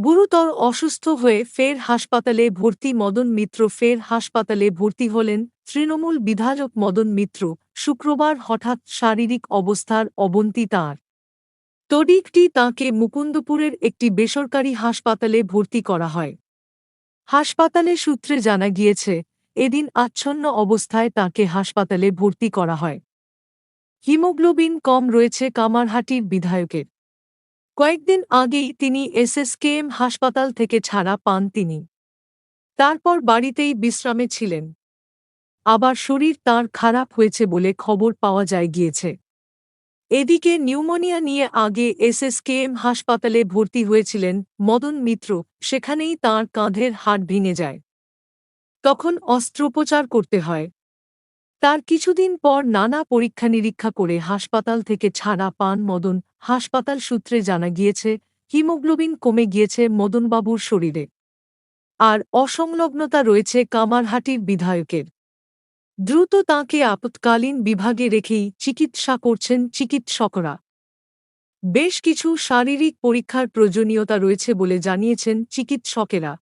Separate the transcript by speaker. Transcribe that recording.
Speaker 1: গুরুতর অসুস্থ হয়ে ফের হাসপাতালে ভর্তি মদন মিত্র ফের হাসপাতালে ভর্তি হলেন তৃণমূল বিধায়ক মদন মিত্র শুক্রবার হঠাৎ শারীরিক অবস্থার অবনতি তাঁর। তড়িঘড়ি তাঁকে মুকুন্দপুরের একটি বেসরকারি হাসপাতালে ভর্তি করা হয়। হাসপাতালে সূত্রে জানা গিয়েছে, এদিন আচ্ছন্ন অবস্থায় তাঁকে হাসপাতালে ভর্তি করা হয়। হিমোগ্লোবিন কম রয়েছে কামারহাটির বিধায়কের। কয়েকদিন আগেই তিনি এসএসকেএম হাসপাতাল থেকে ছাড়া পান তিনি। তারপর বাড়িতেই বিশ্রামে ছিলেন। আবার শরীর তাঁর খারাপ হয়েছে বলে খবর পাওয়া গিয়েছে। এদিকে নিউমোনিয়া নিয়ে আগে এসএসকেএম হাসপাতালে ভর্তি হয়েছিলেন মদন মিত্র, সেখানেই তাঁর কাঁধের হাড় ভেঙে যায়। তখন অস্ত্রোপচার করতে হয়। তার কিছুদিন পর নানা পরীক্ষা নিরীক্ষা করে হাসপাতাল থেকে ছাড়া পান মদন। হাসপাতাল সূত্রে জানা গিয়েছে, হিমোগ্লোবিন কমে গিয়েছে মদনবাবুর শরীরে। আর অসংলগ্নতা রয়েছে কামারহাটির বিধায়কের। দ্রুত তাঁকে আপৎকালীন বিভাগে রেখেই চিকিৎসা করছেন চিকিৎসকরা। বেশ কিছু শারীরিক পরীক্ষার প্রয়োজনীয়তা রয়েছে বলে জানিয়েছেন চিকিৎসকেরা।